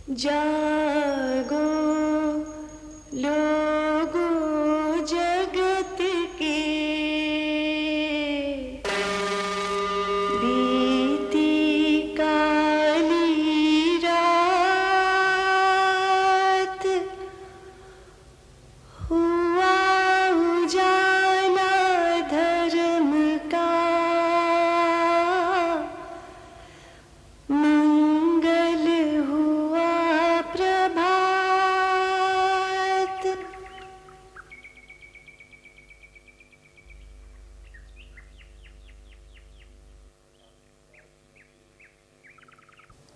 जागो लोगों जगत के, बीती काली रात, हुआ उजाला धर्म का, मंगल हुआ प्रभात।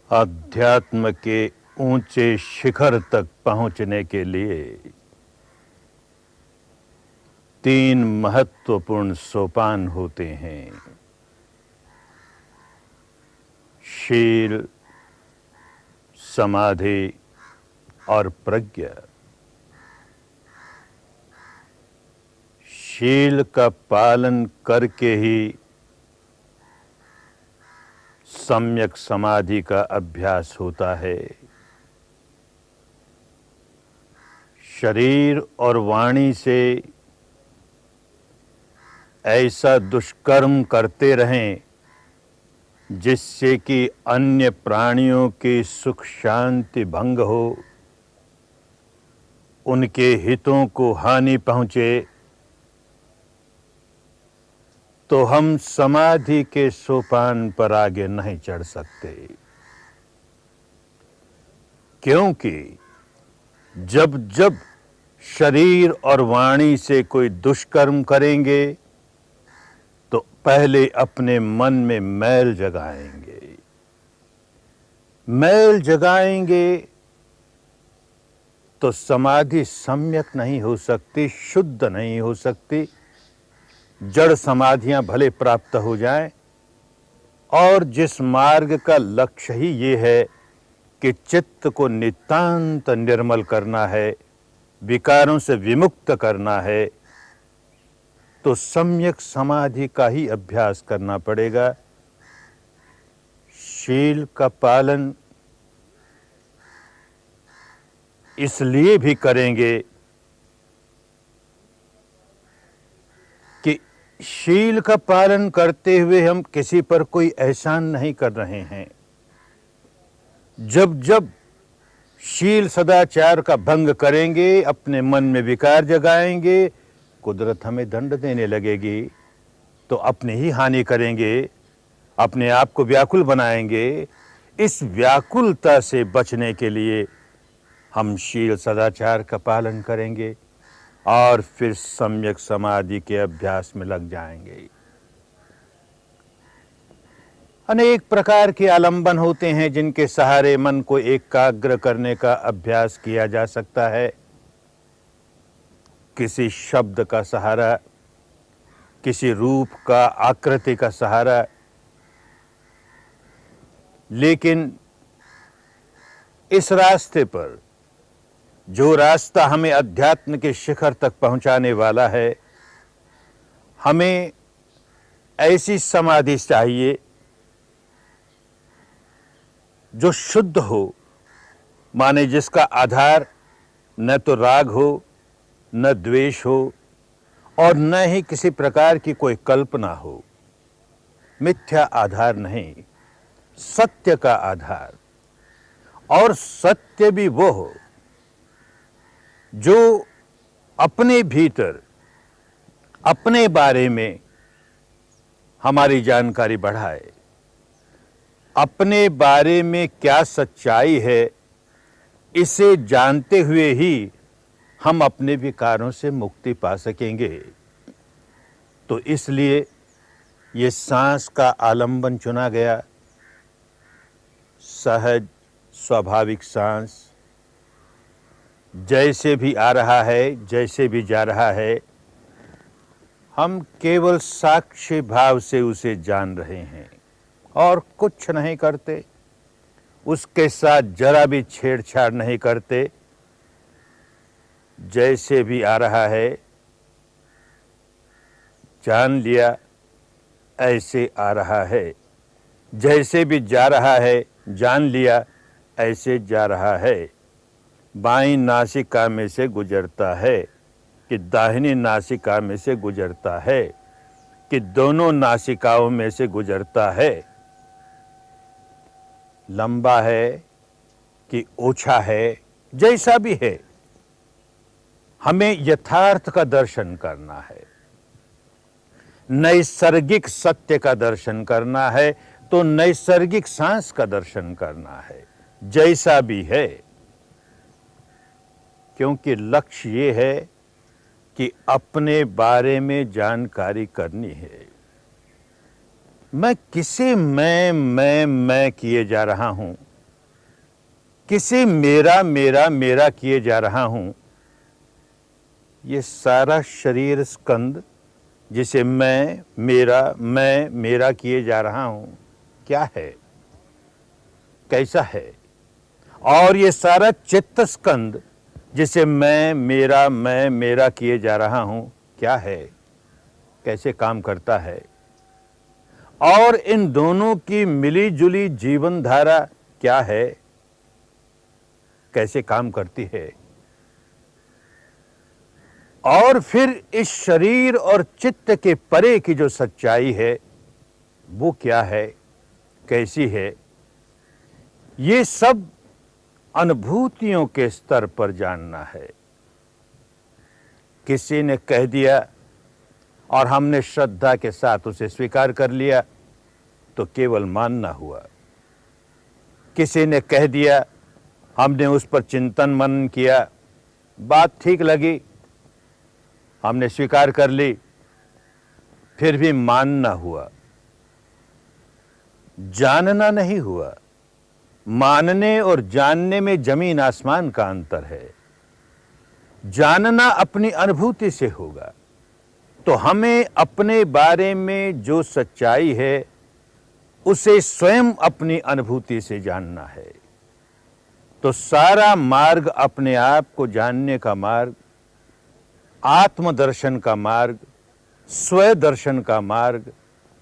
अध्यात्म के ऊंचे शिखर तक पहुंचने के लिए 3 महत्वपूर्ण सोपान होते हैं। शील, समाधि और प्रज्ञा। शील का पालन करके ही सम्यक समाधि का अभ्यास होता है। शरीर और वाणी से ऐसा दुष्कर्म करते रहें जिससे कि अन्य प्राणियों की सुख शांति भंग हो, उनके हितों को हानि पहुंचे, तो हम समाधि के सोपान पर आगे नहीं चढ़ सकते। क्योंकि जब जब शरीर और वाणी से कोई दुष्कर्म करेंगे तो पहले अपने मन में मैल जगाएंगे। मैल जगाएंगे तो समाधि सम्यक नहीं हो सकती, शुद्ध नहीं हो सकती। जड़ समाधियां भले प्राप्त हो जाएं, और जिस मार्ग का लक्ष्य ही ये है कि चित्त को नितांत निर्मल करना है, विकारों से विमुक्त करना है, तो सम्यक समाधि का ही अभ्यास करना पड़ेगा। शील का पालन इसलिए भी करेंगे कि शील का पालन करते हुए हम किसी पर कोई एहसान नहीं कर रहे हैं। जब जब शील सदाचार का भंग करेंगे, अपने मन में विकार जगाएंगे, कुदरत हमें दंड देने लगेगी, तो अपनी ही हानि करेंगे, अपने आप को व्याकुल बनाएंगे। इस व्याकुलता से बचने के लिए हम शील सदाचार का पालन करेंगे और फिर सम्यक समाधि के अभ्यास में लग जाएंगे। अनेक प्रकार के आलंबन होते हैं जिनके सहारे मन को एकाग्र करने का अभ्यास किया जा सकता है। किसी शब्द का सहारा, किसी रूप का, आकृति का सहारा। लेकिन इस रास्ते पर, जो रास्ता हमें अध्यात्म के शिखर तक पहुंचाने वाला है, हमें ऐसी समाधि चाहिए जो शुद्ध हो, माने जिसका आधार न तो राग हो, न द्वेष हो, और न ही किसी प्रकार की कोई कल्पना हो। मिथ्या आधार नहीं, सत्य का आधार। और सत्य भी वो हो जो अपने भीतर, अपने बारे में हमारी जानकारी बढ़ाए। अपने बारे में क्या सच्चाई है, इसे जानते हुए ही हम अपने विकारों से मुक्ति पा सकेंगे। तो इसलिए ये सांस का आलंबन चुना गया। सहज स्वाभाविक सांस, जैसे भी आ रहा है, जैसे भी जा रहा है, हम केवल साक्षी भाव से उसे जान रहे हैं और कुछ नहीं करते। उसके साथ जरा भी छेड़छाड़ नहीं करते। जैसे भी आ रहा है जान लिया, ऐसे आ रहा है। जैसे भी जा रहा है जान लिया, ऐसे जा रहा है, बाईं नासिका में से गुजरता है कि दाहिनी नासिका में से गुजरता है कि दोनों नासिकाओं में से गुजरता है, लंबा है कि ओछा है, जैसा भी है, हमें यथार्थ का दर्शन करना है, नैसर्गिक सत्य का दर्शन करना है, तो नैसर्गिक सांस का दर्शन करना है, जैसा भी है। क्योंकि लक्ष्य ये है कि अपने बारे में जानकारी करनी है। मैं किसे मैं किए जा रहा हूं, किसे मेरा मेरा मेरा किए जा रहा हूं। ये सारा शरीर स्कंद जिसे मैं मेरा किए जा रहा हूं, क्या है, कैसा है? और ये सारा चित्त स्कंद जिसे मैं मेरा किए जा रहा हूं, क्या है, कैसे काम करता है? और इन दोनों की मिली जुली जीवन धारा क्या है, कैसे काम करती है? और फिर इस शरीर और चित्त के परे की जो सच्चाई है वो क्या है, कैसी है? ये सब अनुभूतियों के स्तर पर जानना है। किसी ने कह दिया और हमने श्रद्धा के साथ उसे स्वीकार कर लिया तो केवल मानना हुआ। किसी ने कह दिया, हमने उस पर चिंतन मनन किया, बात ठीक लगी, हमने स्वीकार कर ली, फिर भी मानना हुआ, जानना नहीं हुआ। मानने और जानने में जमीन आसमान का अंतर है। जानना अपनी अनुभूति से होगा, तो हमें अपने बारे में जो सच्चाई है उसे स्वयं अपनी अनुभूति से जानना है। तो सारा मार्ग अपने आप को जानने का मार्ग, आत्मदर्शन का मार्ग, स्वदर्शन का मार्ग,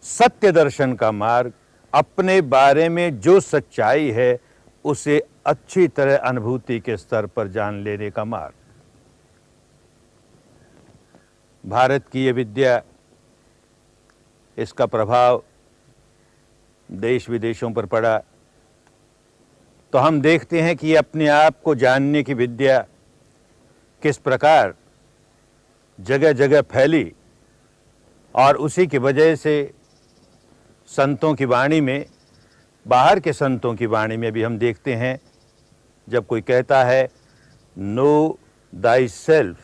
सत्य दर्शन का मार्ग, अपने बारे में जो सच्चाई है उसे अच्छी तरह अनुभूति के स्तर पर जान लेने का मार्ग। भारत की ये विद्या, इसका प्रभाव देश विदेशों पर पड़ा, तो हम देखते हैं कि अपने आप को जानने की विद्या किस प्रकार जगह जगह फैली, और उसी की वजह से संतों की वाणी में, बाहर के संतों की वाणी में भी हम देखते हैं, जब कोई कहता है नो दाई सेल्फ,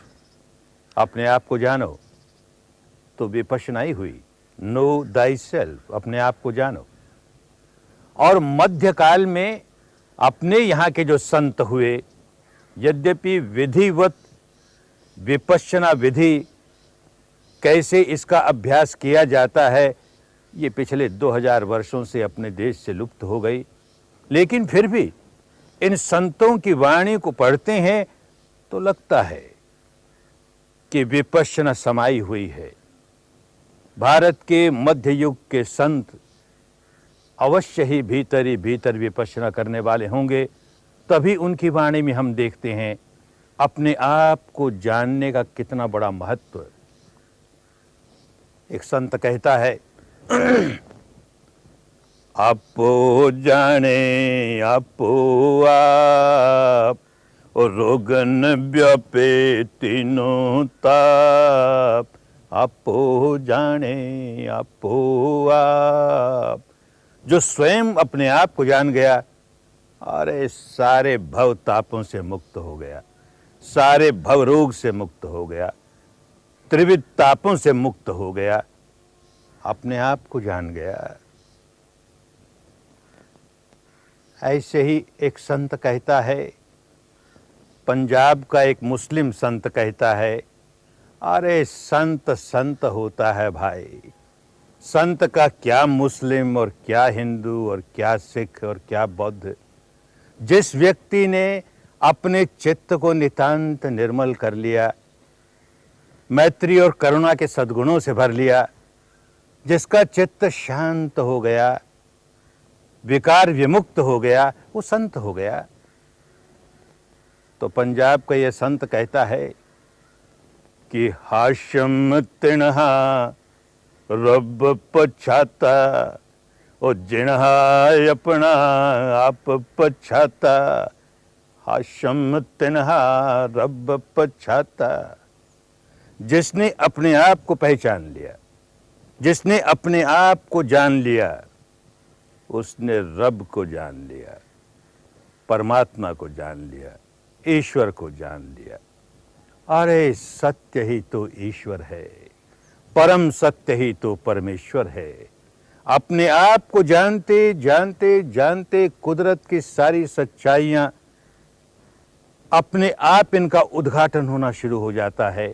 अपने आप को जानो, तो विपश्यनाई हुई। नो दाई सेल्फ, अपने आप को जानो। और मध्यकाल में अपने यहाँ के जो संत हुए, यद्यपि विधिवत विपश्यना विधि कैसे इसका अभ्यास किया जाता है, ये पिछले 2000 वर्षों से अपने देश से लुप्त हो गई, लेकिन फिर भी इन संतों की वाणी को पढ़ते हैं तो लगता है कि विपश्यना समाई हुई है। भारत के मध्य युग के संत अवश्य ही भीतर ही भीतर विपश्यना करने वाले होंगे, तभी उनकी वाणी में हम देखते हैं अपने आप को जानने का कितना बड़ा महत्व। एक संत कहता है आपो जाने आपो आप, और रोगन व्यापे तीनों ताप। आपो जाने आपो आप, जो स्वयं अपने आप को जान गया, अरे सारे भव तापों से मुक्त हो गया, सारे भव रोग से मुक्त हो गया, त्रिविध तापों से मुक्त हो गया, अपने आप को जान गया। ऐसे ही एक संत कहता है, पंजाब का एक मुस्लिम संत कहता है, अरे संत संत होता है भाई, संत का क्या मुस्लिम और क्या हिंदू और क्या सिख और क्या बौद्ध। जिस व्यक्ति ने अपने चित्त को नितांत निर्मल कर लिया, मैत्री और करुणा के सद्गुणों से भर लिया, जिसका चित्त शांत हो गया, विकार विमुक्त हो गया, वो संत हो गया। तो पंजाब का ये संत कहता है कि हाशम तिणहा रब पछाता, ओ जिणहा अपना आप पछाता, हाशम तिणहा रब पछाता। जिसने अपने आप को पहचान लिया, जिसने अपने आप को जान लिया, उसने रब को जान लिया, परमात्मा को जान लिया, ईश्वर को जान लिया। अरे सत्य ही तो ईश्वर है, परम सत्य ही तो परमेश्वर है। अपने आप को जानते जानते जानते कुदरत की सारी सच्चाइयां अपने आप इनका उद्घाटन होना शुरू हो जाता है।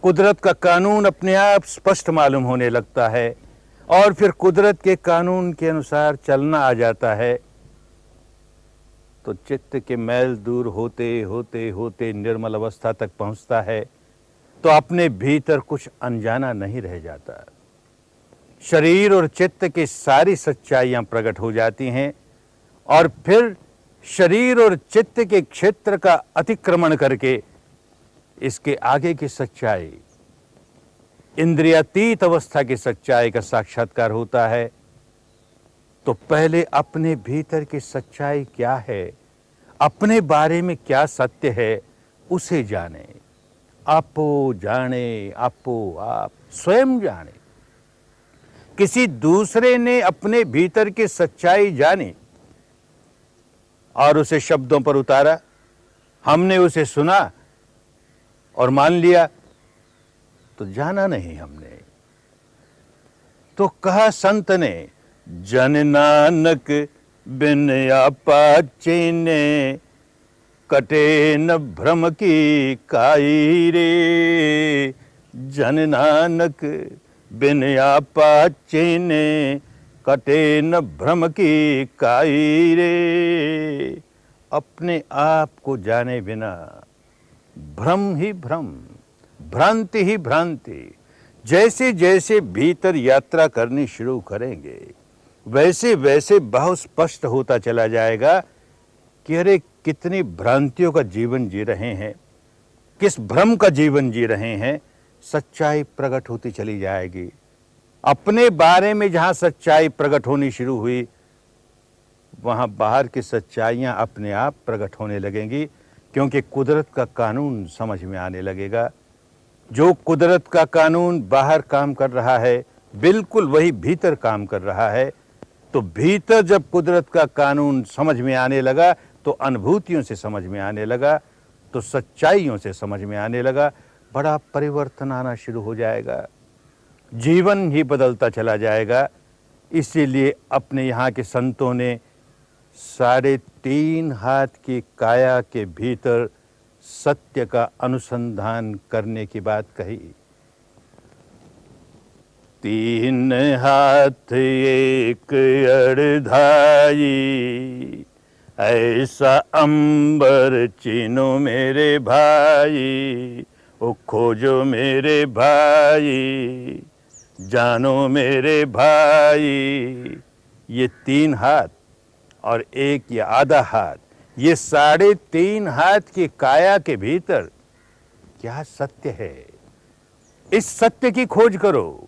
कुदरत का कानून अपने आप स्पष्ट मालूम होने लगता है और फिर कुदरत के कानून के अनुसार चलना आ जाता है। तो चित्त के मैल दूर होते होते होते निर्मल अवस्था तक पहुंचता है, तो अपने भीतर कुछ अनजाना नहीं रह जाता। शरीर और चित्त की सारी सच्चाइयां प्रकट हो जाती हैं और फिर शरीर और चित्त के क्षेत्र का अतिक्रमण करके इसके आगे की सच्चाई, इंद्रियातीत अवस्था की सच्चाई का साक्षात्कार होता है। तो पहले अपने भीतर की सच्चाई क्या है, अपने बारे में क्या सत्य है, उसे जाने। आपो जाने, आपो आप, स्वयं जाने। किसी दूसरे ने अपने भीतर की सच्चाई जानी और उसे शब्दों पर उतारा, हमने उसे सुना और मान लिया, तो जाना नहीं हमने। तो कहा संत ने, जन नानक बिन आपा चीने, कटे न भ्रम की काई रे। जन नानक बिन आपा चीने, कटे न भ्रम की काई रे। अपने आप को जाने बिना भ्रम ही भ्रम, भ्रांति ही भ्रांति। जैसे जैसे भीतर यात्रा करनी शुरू करेंगे, वैसे वैसे बहुत स्पष्ट होता चला जाएगा कि अरे कितनी भ्रांतियों का जीवन जी रहे हैं, किस भ्रम का जीवन जी रहे हैं। सच्चाई प्रकट होती चली जाएगी। अपने बारे में जहां सच्चाई प्रकट होनी शुरू हुई, वहां बाहर की सच्चाइयां अपने आप प्रकट होने लगेंगी, क्योंकि कुदरत का कानून समझ में आने लगेगा। जो कुदरत का कानून बाहर काम कर रहा है, बिल्कुल वही भीतर काम कर रहा है। तो भीतर जब कुदरत का कानून समझ में आने लगा, तो अनुभूतियों से समझ में आने लगा, तो सच्चाइयों से समझ में आने लगा, बड़ा परिवर्तन आना शुरू हो जाएगा, जीवन ही बदलता चला जाएगा। इसीलिए अपने यहाँ के संतों ने 3.5 हाथ की काया के भीतर सत्य का अनुसंधान करने की बात कही। 3 हाथ एक अड़धाई, ऐसा अंबर चीनो मेरे भाई। ओ खोजो मेरे भाई, जानो मेरे भाई। ये 3 हाथ और एक ये आधा हाथ, ये 3.5 हाथ की काया के भीतर क्या सत्य है, इस सत्य की खोज करो।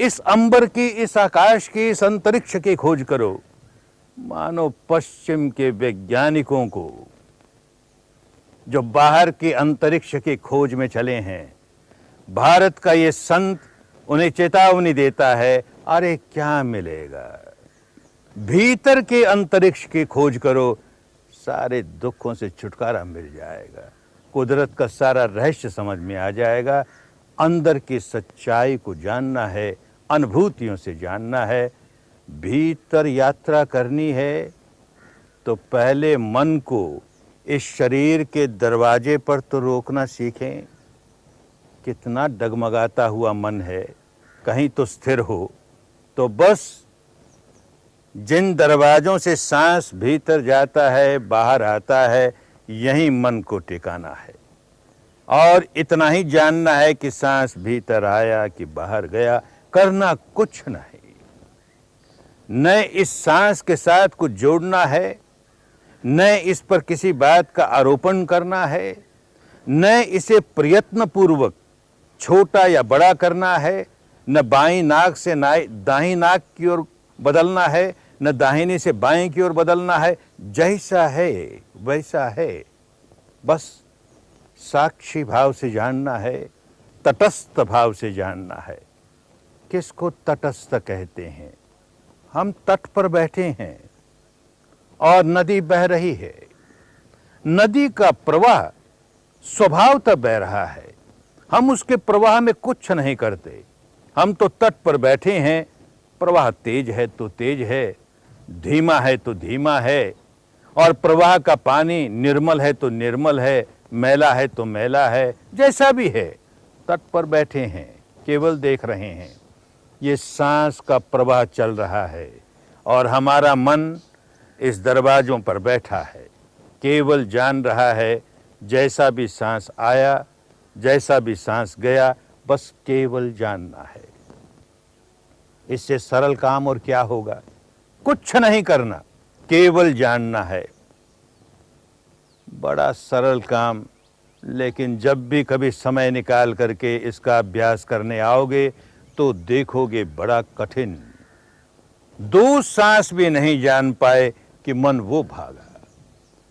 इस अंबर की, इस आकाश की, इस अंतरिक्ष की खोज करो। मानो पश्चिम के वैज्ञानिकों को जो बाहर के अंतरिक्ष की खोज में चले हैं, भारत का ये संत उन्हें चेतावनी देता है, अरे क्या मिलेगा, भीतर के अंतरिक्ष की खोज करो, सारे दुखों से छुटकारा मिल जाएगा, कुदरत का सारा रहस्य समझ में आ जाएगा। अंदर की सच्चाई को जानना है, अनुभूतियों से जानना है, भीतर यात्रा करनी है। तो पहले मन को इस शरीर के दरवाजे पर तो रोकना सीखें। कितना डगमगाता हुआ मन है, कहीं तो स्थिर हो। तो बस जिन दरवाजों से सांस भीतर जाता है, बाहर आता है, यहीं मन को टिकाना है और इतना ही जानना है कि सांस भीतर आया कि बाहर गया, करना कुछ नहीं। न इस सांस के साथ कुछ जोड़ना है, न इस पर किसी बात का आरोपण करना है, न इसे प्रयत्न पूर्वक छोटा या बड़ा करना है, न बाईं नाक से दाहिनी नाक की ओर बदलना है, न दाहिनी से बाएं की ओर बदलना है। जैसा है वैसा है, बस साक्षी भाव से जानना है, तटस्थ भाव से जानना है। किसको तटस्थ कहते हैं? हम तट पर बैठे हैं और नदी बह रही है। नदी का प्रवाह स्वभावतः बह रहा है, हम उसके प्रवाह में कुछ नहीं करते। हम तो तट पर बैठे हैं, प्रवाह तेज है तो तेज है, धीमा है तो धीमा है, और प्रवाह का पानी निर्मल है तो निर्मल है, मैला है तो मैला है, जैसा भी है तट पर बैठे हैं, केवल देख रहे हैं। ये सांस का प्रवाह चल रहा है और हमारा मन इस दरवाजों पर बैठा है, केवल जान रहा है जैसा भी सांस आया, जैसा भी सांस गया, बस केवल जानना है। इससे सरल काम और क्या होगा? कुछ नहीं करना, केवल जानना है। बड़ा सरल काम, लेकिन जब भी कभी समय निकाल करके इसका अभ्यास करने आओगे तो देखोगे बड़ा कठिन। 2 सांस भी नहीं जान पाए कि मन वो भागा,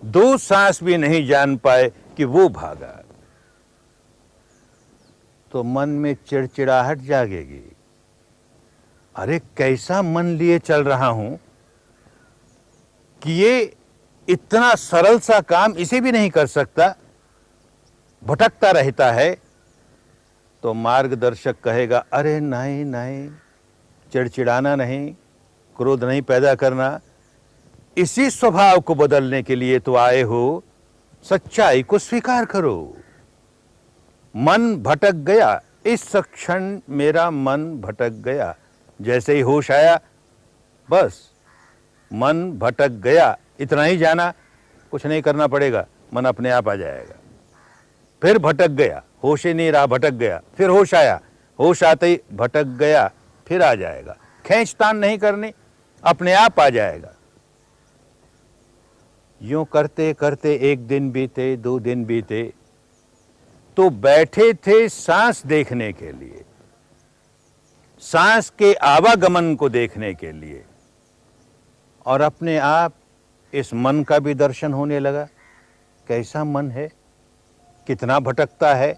2 सांस भी नहीं जान पाए कि वो भागा, तो मन में चिड़चिड़ाहट जागेगी। अरे कैसा मन लिए चल रहा हूं कि ये इतना सरल सा काम इसे भी नहीं कर सकता, भटकता रहता है। तो मार्गदर्शक कहेगा, अरे नहीं नहीं, चिड़चिड़ाना नहीं, क्रोध नहीं पैदा करना, इसी स्वभाव को बदलने के लिए तो आए हो, सच्चाई को स्वीकार करो। मन भटक गया, इस क्षण मेरा मन भटक गया। जैसे ही होश आया, बस मन भटक गया, इतना ही जाना, कुछ नहीं करना पड़ेगा, मन अपने आप आ जाएगा। फिर भटक गया, होश ही नहीं रहा, भटक गया, फिर होश आया, होश आते ही भटक गया, फिर आ जाएगा। खींचतान नहीं करनी, अपने आप आ जाएगा। यूं करते करते 1 दिन बीते, 2 दिन बीते, तो बैठे थे सांस देखने के लिए, सांस के आवागमन को देखने के लिए, और अपने आप इस मन का भी दर्शन होने लगा। कैसा मन है, कितना भटकता है।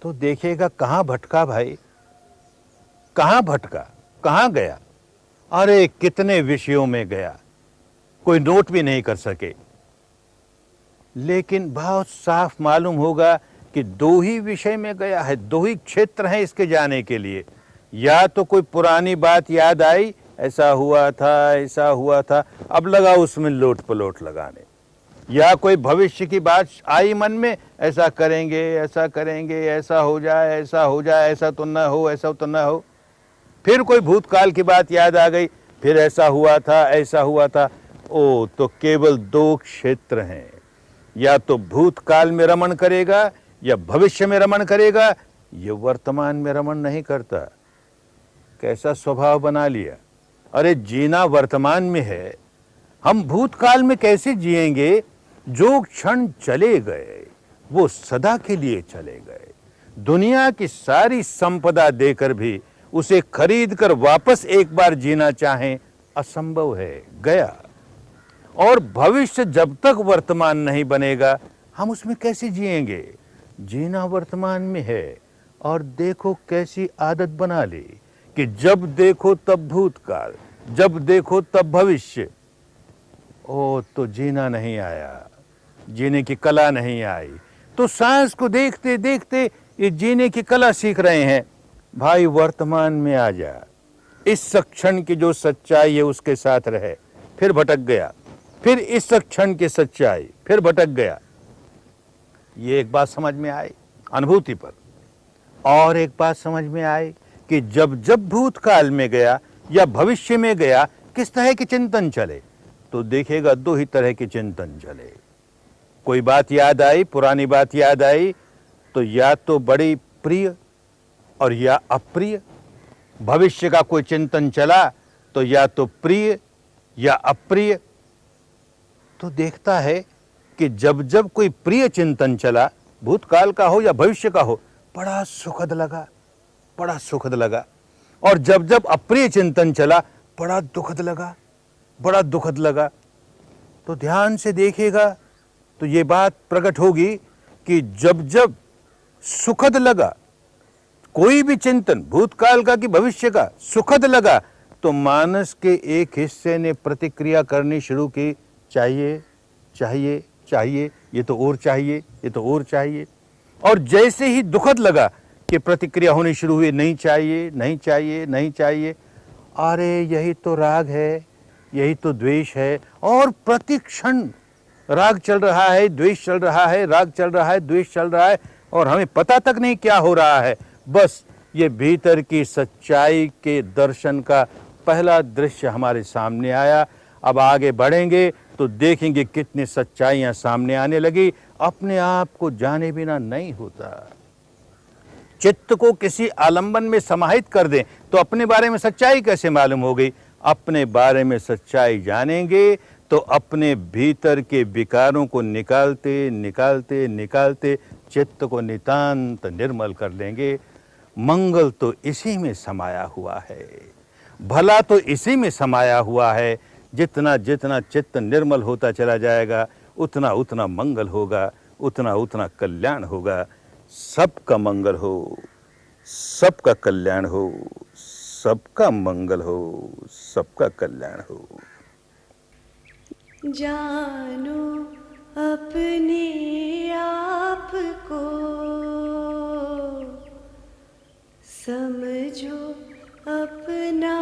तो देखेगा कहां भटका भाई, कहां भटका, कहां गया। अरे कितने विषयों में गया, कोई नोट भी नहीं कर सके। लेकिन बहुत साफ मालूम होगा कि 2 ही विषय में गया है, 2 ही क्षेत्र हैं इसके जाने के लिए। या तो कोई पुरानी बात याद आई, ऐसा हुआ था, ऐसा हुआ था, अब लगा उसमें लोट पलोट लगाने, या कोई भविष्य की बात आई मन में, ऐसा करेंगे, ऐसा करेंगे, ऐसा हो जाए, ऐसा हो जाए, ऐसा तो न हो, ऐसा तो न हो। फिर कोई भूतकाल की बात याद आ गई, फिर ऐसा हुआ था, ऐसा हुआ था। ओ, तो केवल 2 क्षेत्र हैं, या तो भूतकाल में रमण करेगा या भविष्य में रमण करेगा, ये वर्तमान में रमण नहीं करता। कैसा स्वभाव बना लिया। अरे जीना वर्तमान में है, हम भूतकाल में कैसे जिएंगे? जो क्षण चले गए वो सदा के लिए चले गए। दुनिया की सारी संपदा देकर भी उसे खरीद कर वापस एक बार जीना चाहें, असंभव है, गया। और भविष्य जब तक वर्तमान नहीं बनेगा, हम उसमें कैसे जिएंगे? जीना वर्तमान में है। और देखो कैसी आदत बना ली कि जब देखो तब भूतकाल, जब देखो तब भविष्य। ओ, तो जीना नहीं आया, जीने की कला नहीं आई। तो सांस को देखते देखते ये जीने की कला सीख रहे हैं। भाई वर्तमान में आ जा, इस क्षण की जो सच्चाई है उसके साथ रहे। फिर भटक गया, फिर इस क्षण की सच्चाई, फिर भटक गया। ये एक बात समझ में आई अनुभूति पर। और एक बात समझ में आई कि जब जब भूतकाल में गया या भविष्य में गया, किस तरह के चिंतन चले। तो देखेगा 2 ही तरह के चिंतन चले। कोई बात याद आई, पुरानी बात याद आई, तो या तो बड़ी प्रिय और या अप्रिय। भविष्य का कोई चिंतन चला तो या तो प्रिय या अप्रिय। तो देखता है कि जब जब कोई प्रिय चिंतन चला, भूतकाल का हो या भविष्य का हो, बड़ा सुखद लगा, बड़ा सुखद लगा। और जब जब अप्रिय चिंतन चला, बड़ा दुखद लगा, बड़ा दुखद लगा। तो ध्यान से देखेगा तो ये बात प्रकट होगी कि जब जब सुखद लगा, कोई भी चिंतन भूतकाल का कि भविष्य का सुखद लगा, तो मानस के एक हिस्से ने प्रतिक्रिया करनी शुरू की, चाहिए चाहिए चाहिए, ये तो और चाहिए, ये तो और चाहिए। और जैसे ही दुखद लगा कि प्रतिक्रिया होनी शुरू हुई, नहीं चाहिए नहीं चाहिए नहीं चाहिए। अरे यही तो राग है, यही तो द्वेष है। और प्रतिक्षण राग चल रहा है, द्वेष चल रहा है, राग चल रहा है, द्वेष चल रहा है, और हमें पता तक नहीं क्या हो रहा है। बस ये भीतर की सच्चाई के दर्शन का पहला दृश्य हमारे सामने आया। अब आगे बढ़ेंगे तो देखेंगे कितनी सच्चाइयां सामने आने लगी। अपने आप को जाने बिना नहीं होता। चित्त को किसी आलंबन में समाहित कर दें तो अपने बारे में सच्चाई कैसे मालूम हो गई? अपने बारे में सच्चाई जानेंगे तो अपने भीतर के विकारों को निकालते निकालते निकालते चित्त को नितांत निर्मल कर लेंगे। मंगल तो इसी में समाया हुआ है, भला तो इसी में समाया हुआ है। जितना जितना चित्त निर्मल होता चला जाएगा, उतना उतना मंगल होगा, उतना उतना कल्याण होगा। सबका मंगल हो, सबका कल्याण हो, सबका मंगल हो, सबका कल्याण हो। जानो अपने आप को, समझो अपना